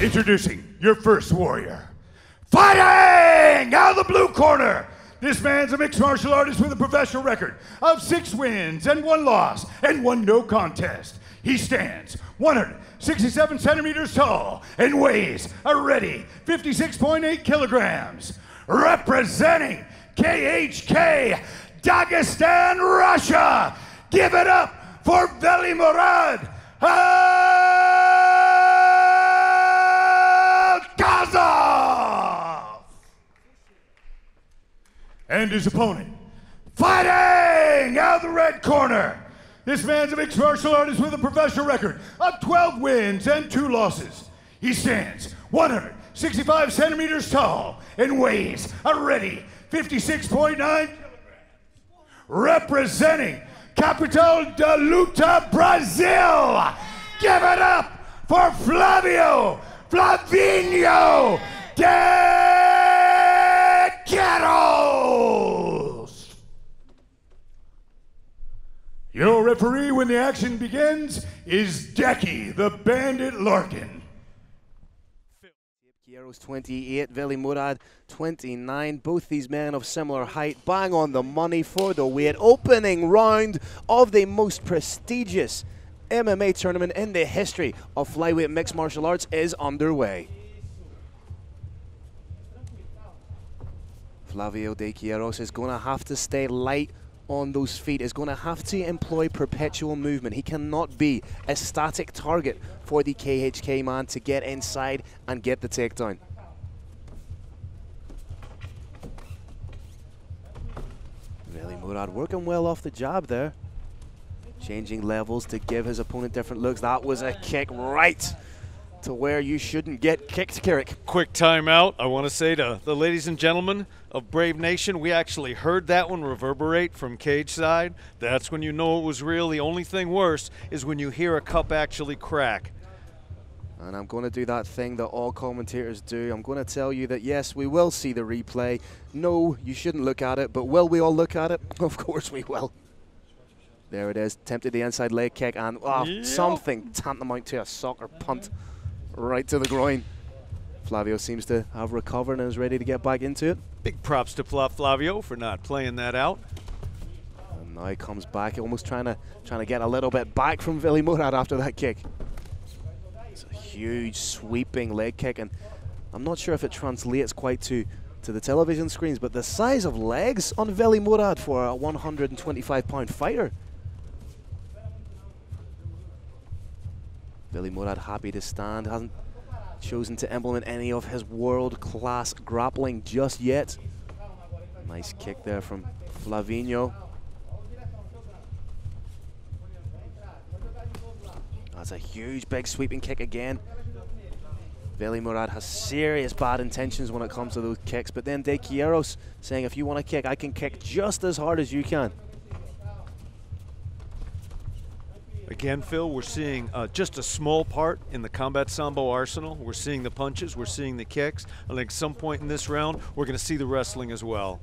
Introducing your first warrior. Fighting out of the blue corner. This man's a mixed martial artist with a professional record of 6 wins and 1 loss and 1 no contest. He stands 167 centimeters tall and weighs a ready 56.8 kilograms. Representing KHK, Dagestan, Russia. Give it up for Velimurad Alkhasov! And his opponent, fighting out of the red corner. This man's a mixed martial artist with a professional record of 12 wins and 2 losses. He stands 165 centimeters tall and weighs a ready 56.9 kilograms. Representing Capital de Luta, Brazil. Give it up for Flavio de Queiroz. Your referee when the action begins is Decky, the Bandit Larkin. Queiroz 28, Velimurad 29. Both these men of similar height, bang on the money for the weight. Opening round of the most prestigious MMA tournament in the history of flyweight mixed martial arts is underway. Flavio de Queiroz is going to have to stay light on those feet, is going to have to employ perpetual movement. He cannot be a static target for the KHK man to get inside and get the takedown. Velimurad working well off the jab there. Changing levels to give his opponent different looks. That was a kick right to where you shouldn't get kicked, Kirik. Quick timeout. I want to say to the ladies and gentlemen of Brave Nation, we actually heard that one reverberate from cage side. That's when you know it was real. The only thing worse is when you hear a cup actually crack. And I'm going to do that thing that all commentators do. I'm going to tell you that, yes, we will see the replay. No, you shouldn't look at it, but will we all look at it? Of course we will. There it is. Tempted the inside leg kick and something tantamount to a soccer punt right to the groin. Flavio seems to have recovered and is ready to get back into it. Big props to Flavio for not playing that out. And now he comes back, almost trying to get a little bit back from Velimurad after that kick. It's a huge sweeping leg kick, and I'm not sure if it translates quite to the television screens, but the size of legs on Velimurad for a 125-pound fighter. Velimurad happy to stand, hasn't chosen to implement any of his world-class grappling just yet. Nice kick there from Flavinho. That's a huge, big sweeping kick again. Velimurad has serious bad intentions when it comes to those kicks, but then De Queiroz saying, if you want to kick, I can kick just as hard as you can. Again, Phil, we're seeing just a small part in the Combat Sambo arsenal. We're seeing the punches, we're seeing the kicks. I think at some point in this round, we're going to see the wrestling as well.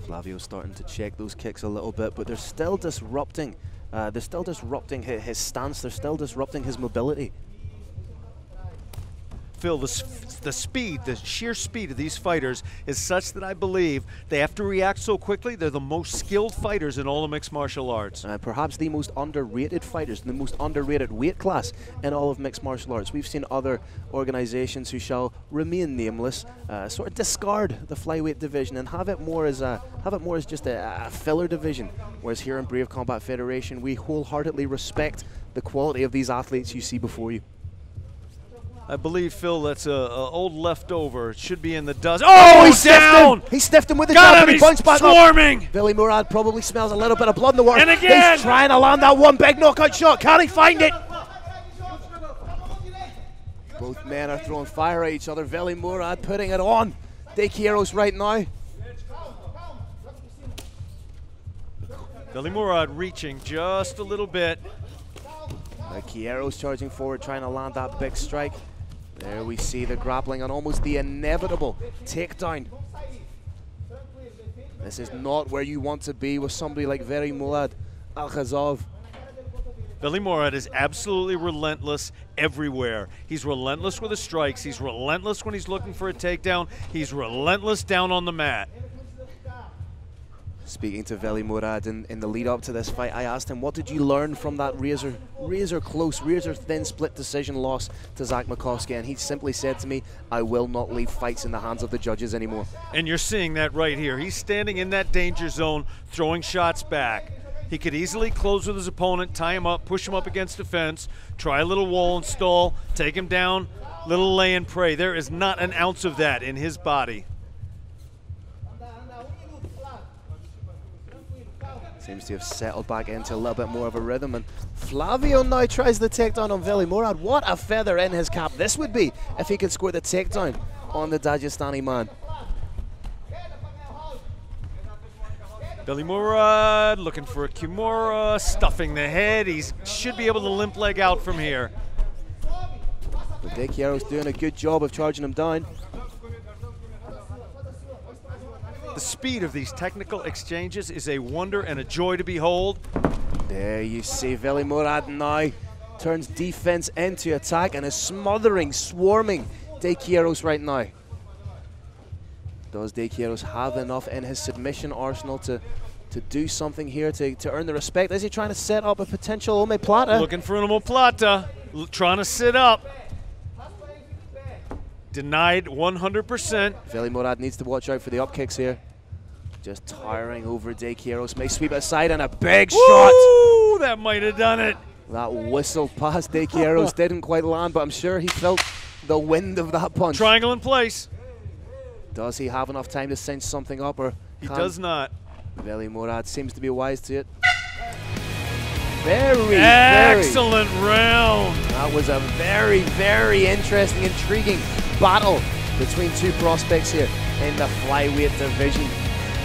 Flavio's starting to check those kicks a little bit, but they're still disrupting. They're still disrupting his stance. They're still disrupting his mobility. Phil, the speed, the sheer speed of these fighters is such that I believe they have to react so quickly. They're the most skilled fighters in all of mixed martial arts. Perhaps the most underrated fighters, the most underrated weight class in all of mixed martial arts. We've seen other organizations who shall remain nameless sort of discard the flyweight division and have it more as just a filler division. Whereas here in Brave Combat Federation, we wholeheartedly respect the quality of these athletes you see before you. I believe, Phil, that's a old leftover. It should be in the dust. Oh, he's down! He stiffed him with the jab and he bounced back swarming. Up. Velimurad probably smells a little bit of blood in the water. And again! He's trying to land that one big knockout shot. Can he find it? Both men are throwing fire at each other. Velimurad putting it on De Queiroz right now. Velimurad reaching just a little bit. Queiroz charging forward, trying to land that big strike. There we see the grappling and almost the inevitable takedown. This is not where you want to be with somebody like Velimurad Alkhasov. Velimurad is absolutely relentless everywhere. He's relentless with his strikes. He's relentless when he's looking for a takedown. He's relentless down on the mat. Speaking to Velimurad in the lead up to this fight, I asked him, what did you learn from that razor close, razor thin split decision loss to Zach Makovsky? And he simply said to me, I will not leave fights in the hands of the judges anymore. And you're seeing that right here. He's standing in that danger zone, throwing shots back. He could easily close with his opponent, tie him up, push him up against the fence, try a little wall install, take him down, little lay and pray. There is not an ounce of that in his body. Seems to have settled back into a little bit more of a rhythm, and Flavio now tries the takedown on Velimurad. What a feather in his cap this would be if he could score the takedown on the Dagestani man. Velimurad looking for a Kimura, stuffing the head. He should be able to limp leg out from here. But De Queiroz doing a good job of charging him down. The speed of these technical exchanges is a wonder and a joy to behold. There you see Velimurad now turns defense into attack and is smothering, swarming De Queiroz right now. Does De Queiroz have enough in his submission arsenal to do something here to earn the respect? Is he trying to set up a potential omoplata? Looking for an omoplata, trying to sit up. Denied 100%. Velimurad needs to watch out for the up kicks here. Just towering over De Queiroz. May sweep aside and a big shot. Ooh, that might have done it. That whistle past De Queiroz didn't quite land, but I'm sure he felt the wind of that punch. Triangle in place. Does he have enough time to cinch something up, or he does not? Velimurad seems to be wise to it. Very excellent round. That was a very, very interesting, intriguing battle between two prospects here in the flyweight division.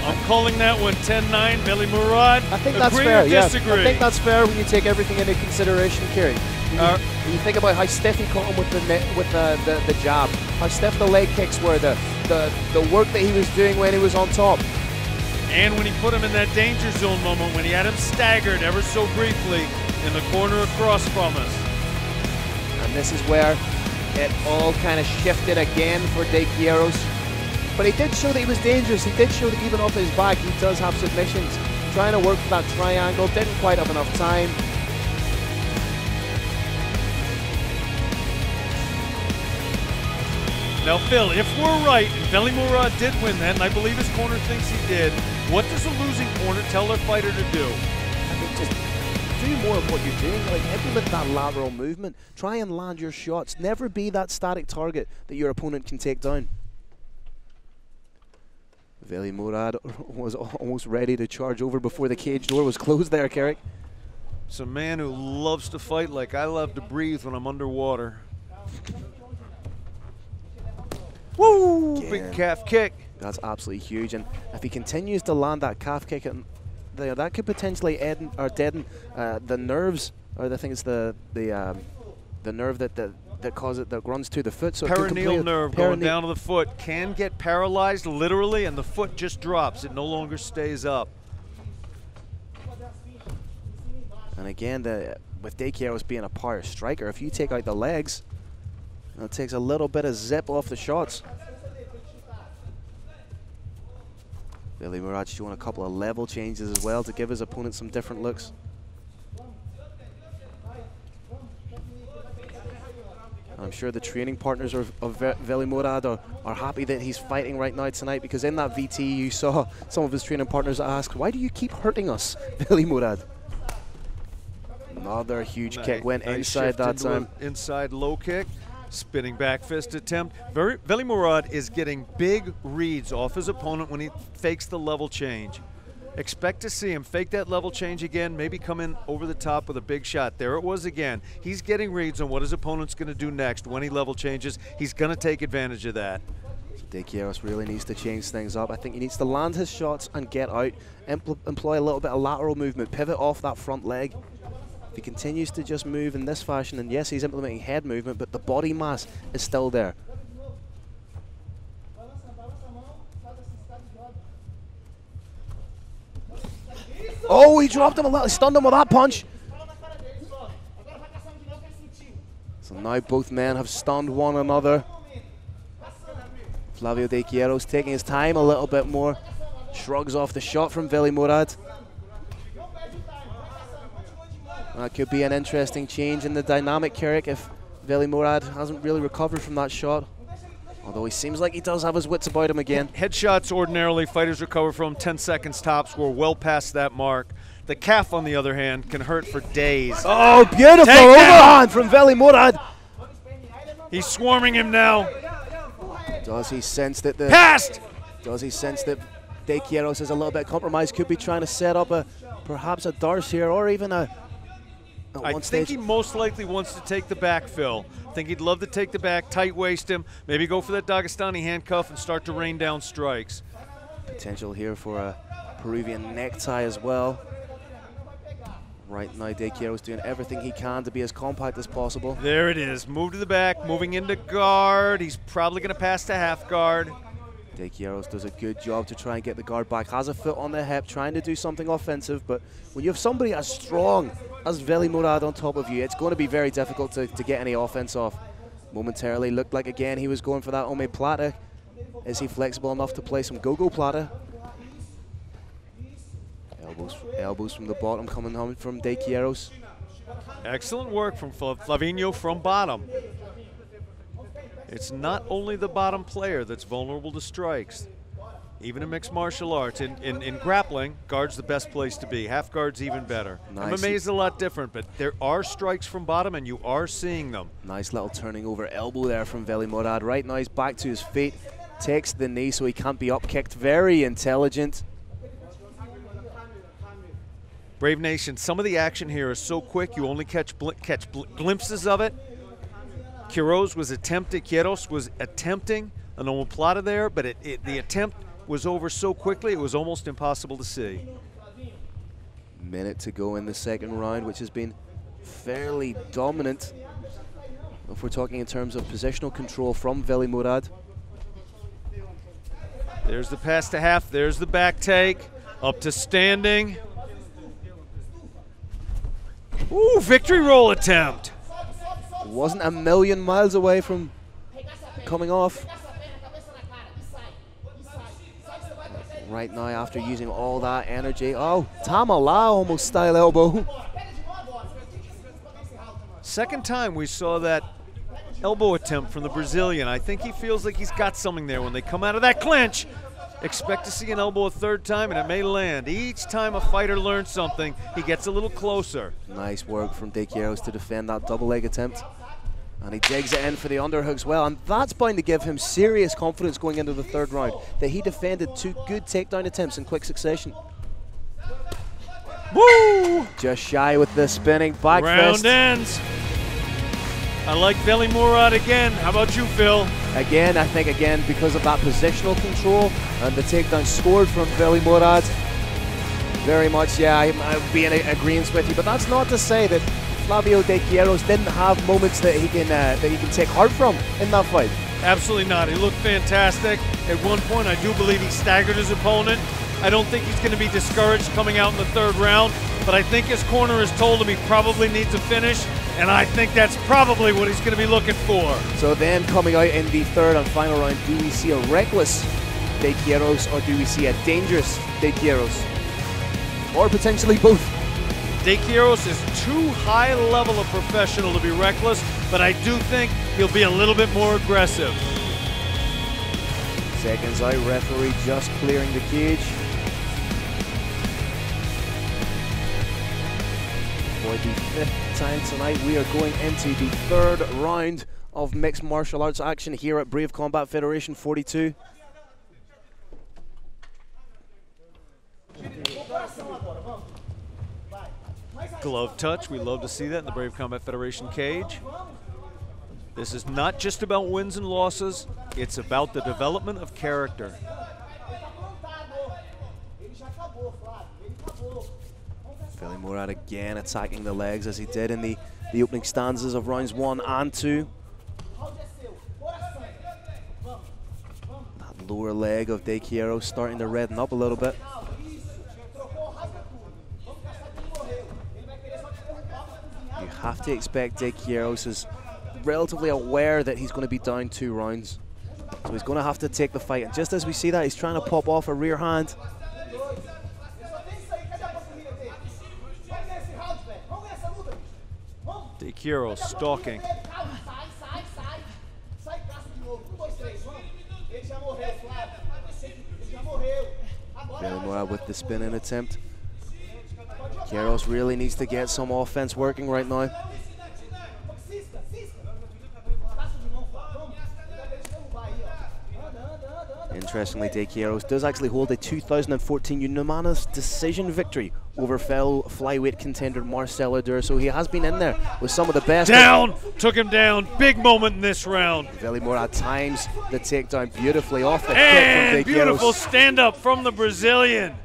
I'm calling that one 10-9, Velimurad. I think that's fair, yeah. I think that's fair when you take everything into consideration, Kerry. When you think about how stiff he caught him with the jab, how stiff the leg kicks were, the work that he was doing when he was on top. And when he put him in that danger zone moment, when he had him staggered ever so briefly in the corner across from us. And this is where it all kind of shifted again for De Queiroz. But he did show that he was dangerous. He did show that even off his back, he does have submissions. Trying to work for that triangle, didn't quite have enough time. Now, Phil, if we're right, and Velimurad did win that, and I believe his corner thinks he did, what does a losing corner tell their fighter to do? I think just do more of what you're doing. Like, implement that lateral movement. Try and land your shots. Never be that static target that your opponent can take down. Velimurad was almost ready to charge over before the cage door was closed there, Carrick. It's a man who loves to fight like I love to breathe when I'm underwater. Woo! Again, big calf kick. That's absolutely huge, and if he continues to land that calf kick, that could potentially deaden the nerves, or I think it's the nerve that runs to the foot. So perineal nerve going down to the foot can get paralyzed literally, and the foot just drops. It no longer stays up. And again, with De Queiroz being a power striker, if you take out the legs, it takes a little bit of zip off the shots. Velimurad showing a couple of level changes as well to give his opponent some different looks. I'm sure the training partners of Velimurad are happy that he's fighting right now tonight, because in that VT you saw some of his training partners ask, why do you keep hurting us, Velimurad? Another huge kick went inside that time. Inside low kick. Spinning back fist attempt. Velimurad is getting big reads off his opponent when he fakes the level change. Expect to see him fake that level change again, maybe come in over the top with a big shot. There it was again. He's getting reads on what his opponent's going to do next when he level changes. He's going to take advantage of that. De Queiroz really needs to change things up. I think he needs to land his shots and get out, employ a little bit of lateral movement, pivot off that front leg. If he continues to just move in this fashion, and yes, he's implementing head movement, but the body mass is still there. Oh, he dropped him a little, stunned him with that punch. So now both men have stunned one another. Flavio de Queiroz taking his time a little bit more. Shrugs off the shot from Velimurad. That could be an interesting change in the dynamic, Carrick, if Velimurad hasn't really recovered from that shot. Although he seems like he does have his wits about him again. Headshots ordinarily fighters recover from 10 seconds tops. We're well past that mark. The calf, on the other hand, can hurt for days. Oh, beautiful overhand from Velimurad. He's swarming him now. Does he sense that Passed! Does he sense that De Queiroz is a little bit compromised? Could be trying to set up perhaps a Darce here, or even a I think he most likely wants to take the back, Phil. I think he'd love to take the back, tight waist him, maybe go for that Dagestani handcuff and start to rain down strikes. Potential here for a Peruvian necktie as well. Right now, De Queiroz doing everything he can to be as compact as possible. There it is. Move to the back, moving into guard. He's probably going to pass to half guard. De Queiroz does a good job to try and get the guard back. Has a foot on the hip, trying to do something offensive. But when you have somebody as strong as Velimurad on top of you, it's going to be very difficult to get any offense off. Momentarily looked like, again, he was going for that Ome Plata. Is he flexible enough to play some Go-Go Plata? Elbows from the bottom coming home from De Queiroz. Excellent work from Flavinho from bottom. It's not only the bottom player that's vulnerable to strikes. Even in mixed martial arts, in grappling, guard's the best place to be. Half guard's even better. Nice. MMA is a lot different, but there are strikes from bottom, and you are seeing them. Nice little turning over elbow there from Velimurad. Right now he's back to his feet, takes the knee so he can't be up-kicked. Very intelligent. Brave Nation, some of the action here is so quick you only catch glimpses of it. Queiroz was attempting an omoplata there, but the attempt was over so quickly it was almost impossible to see. Minute to go in the second round, which has been fairly dominant if we're talking in terms of positional control from Velimurad. There's the pass to half, there's the back take, up to standing. Ooh, victory roll attempt. Wasn't a million miles away from coming off. Right now, after using all that energy, oh, Tamala almost style elbow. Second time we saw that elbow attempt from the Brazilian. I think he feels like he's got something there when they come out of that clinch. Expect to see an elbow a third time, and it may land. Each time a fighter learns something, he gets a little closer. Nice work from De Queiroz to defend that double leg attempt. And he digs it in for the underhooks well, and that's bound to give him serious confidence going into the third round, that he defended two good takedown attempts in quick succession. Woo! Just shy with the spinning back Round fist. ends. I like Velimurad again. How about you, Phil? Again, I think, because of that positional control and the takedown scored from Velimurad. Very much, yeah, I'd be in agreement with you, but that's not to say that Flavio de Queiroz didn't have moments that he can take heart from in that fight. Absolutely not. He looked fantastic. At one point, I do believe he staggered his opponent. I don't think he's going to be discouraged coming out in the third round, but I think his corner has told him he probably needs a finish, and I think that's probably what he's going to be looking for. So then, coming out in the third and final round, do we see a reckless De Queiroz, or do we see a dangerous De Queiroz? Or potentially both? De Queiroz is too high level of professional to be reckless, but I do think he'll be a little bit more aggressive. Seconds out, referee just clearing the cage. For the fifth time tonight, we are going into the third round of mixed martial arts action here at Brave Combat Federation 42. Glove touch, we love to see that in the Brave Combat Federation cage. This is not just about wins and losses, it's about the development of character. Velimurad again attacking the legs as he did in the opening stanzas of rounds 1 and 2. That lower leg of De Queiroz starting to redden up a little bit. You have to expect De Queiroz' relatively aware that he's going to be down 2 rounds. So he's going to have to take the fight. And just as we see that, he's trying to pop off a rear hand. De Queiroz stalking. Velimurad with the spinning attempt. Queiroz really needs to get some offense working right now. Interestingly, De Queiroz does actually hold a 2014 unanimous decision victory over fellow flyweight contender Marcelo Dur, so he has been in there with some of the best. Down! Took him down. Big moment in this round. Velimurad times the takedown beautifully off the and kick from De Queiroz. Beautiful stand-up from the Brazilian.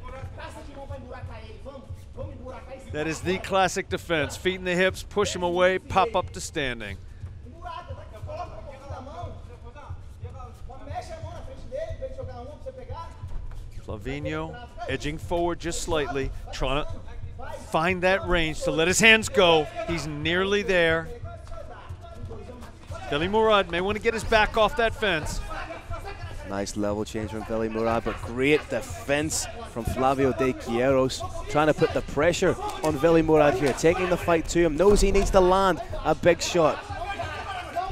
That is the classic defense. Feet in the hips, push him away, pop up to standing. Flavio edging forward just slightly, trying to find that range to let his hands go. He's nearly there. Velimurad may want to get his back off that fence. Nice level change from Velimurad, but great defense from Flavio de Queiroz. Trying to put the pressure on Velimurad here, taking the fight to him. Knows he needs to land a big shot.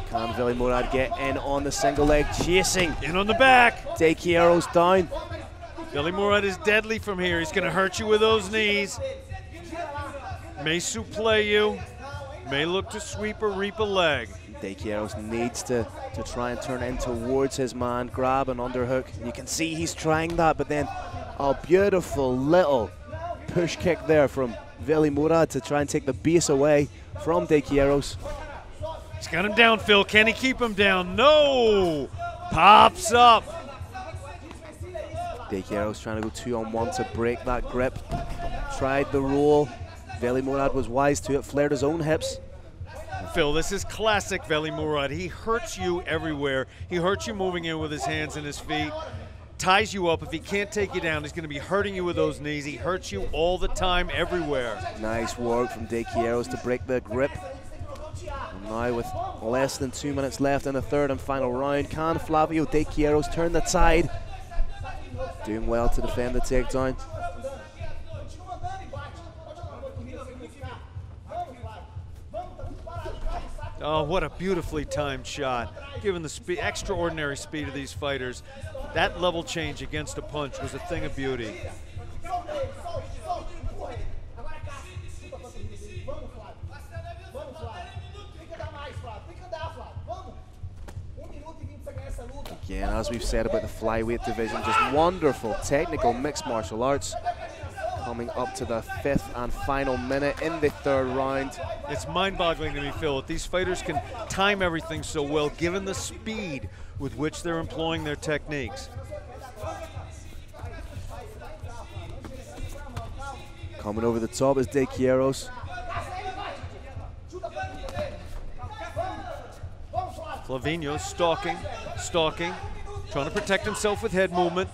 Can Velimurad get in on the single leg? Chasing. In on the back. De Queiroz down. Velimurad is deadly from here. He's going to hurt you with those knees. May supplé you. May look to sweep or reap a leg. De Queiroz needs to try and turn in towards his man, grab an underhook. You can see he's trying that, but then a beautiful little push kick there from Velimurad to try and take the base away from De Queiroz. He's got him down, Phil. Can he keep him down? No! Pops up. De Queiroz trying to go 2-on-1 to break that grip. Tried the roll. Velimurad was wise to it, flared his own hips. Phil, this is classic Velimurad. He hurts you everywhere. He hurts you moving in with his hands and his feet. Ties you up. If he can't take you down, he's going to be hurting you with those knees. He hurts you all the time, everywhere. Nice work from De Queiroz to break the grip. And now with less than 2 minutes left in the third and final round, can Flavio de Queiroz turn the tide? Doing well to defend the takedown. Oh, what a beautifully timed shot. Given the extraordinary speed of these fighters, that level change against a punch was a thing of beauty. Again, as we've said about the flyweight division, just wonderful technical mixed martial arts. Coming up to the 5th and final minute in the third round. It's mind-boggling to me, Phil, that these fighters can time everything so well, given the speed with which they're employing their techniques. Coming over the top is De Queiroz. Flavio stalking, trying to protect himself with head movement.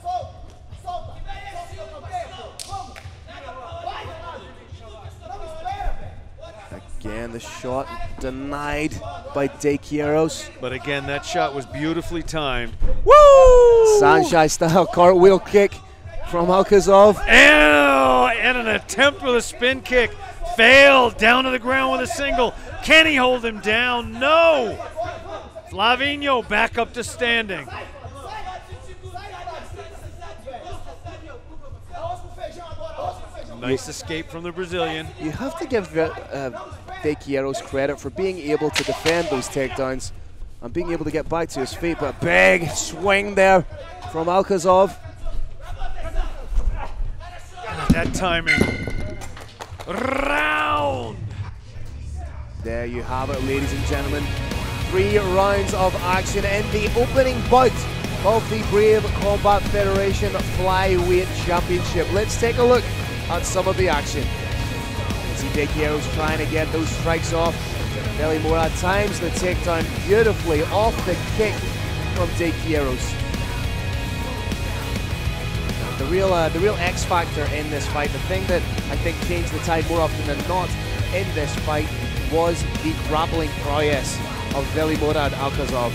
Again, the shot denied by De Queiroz. But again, that shot was beautifully timed. Woo! Sanchez style cartwheel kick from Alkhasov. And an attempt with a spin kick. Failed, down to the ground with a single. Can he hold him down? No! Flavio back up to standing. Nice escape from the Brazilian. You have to give De Queiroz credit for being able to defend those takedowns and being able to get back to his feet, but big swing there from Alkhasov. That timing. Round! There you have it, ladies and gentlemen. 3 rounds of action in the opening bout of the Brave Combat Federation Flyweight Championship. Let's take a look at some of the action. You see De Queiroz trying to get those strikes off. Velimurad times the takedown beautifully off the kick from De Queiroz. The real X factor in this fight, the thing that I think changed the tide more often than not in this fight, was the grappling prowess of Velimurad Alkhasov.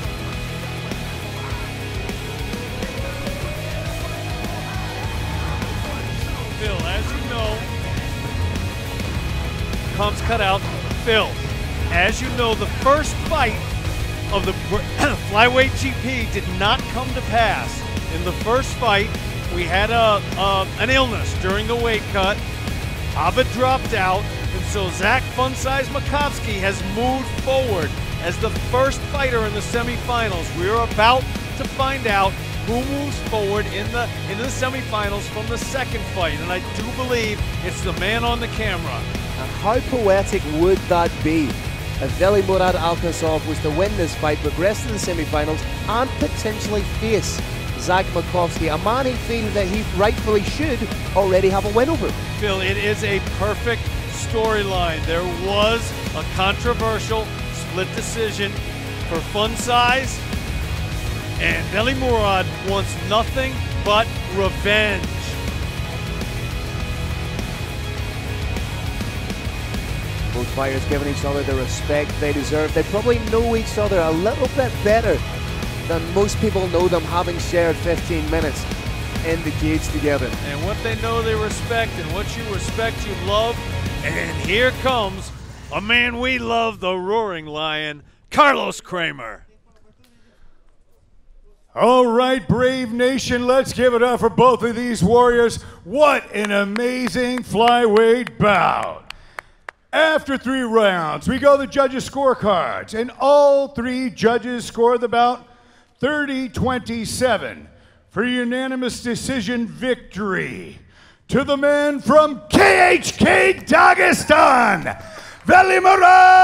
Phil, as you know, comes cut out. Phil, as you know, the first fight of the flyweight GP did not come to pass. In the first fight, we had an illness during the weight cut. Abed dropped out, and so Zach Fun-Size Makovsky has moved forward as the first fighter in the semifinals. We're about to find out who moves forward into the semifinals from the second fight, and I do believe it's the man on the camera. And how poetic would that be if Velimurad Alkhasov was to win this fight, progress to the semifinals, and potentially face Zach Makovsky, a man he feels that he rightfully should already have a win over? Phil, it is a perfect storyline. There was a controversial split decision for Fun-Size, and Velimurad wants nothing but revenge. Both fighters giving each other the respect they deserve. They probably know each other a little bit better than most people know them, having shared 15 minutes in the cage together. And what they know they respect, and what you respect you love. And here comes a man we love, the Roaring Lion, Carlos Kramer. All right, Brave Nation, let's give it up for both of these warriors. What an amazing flyweight bout. After 3 rounds, we go to the judges' scorecards, and all 3 judges scored the bout 30-27 for unanimous decision victory to the man from KHK Dagestan, Velimurad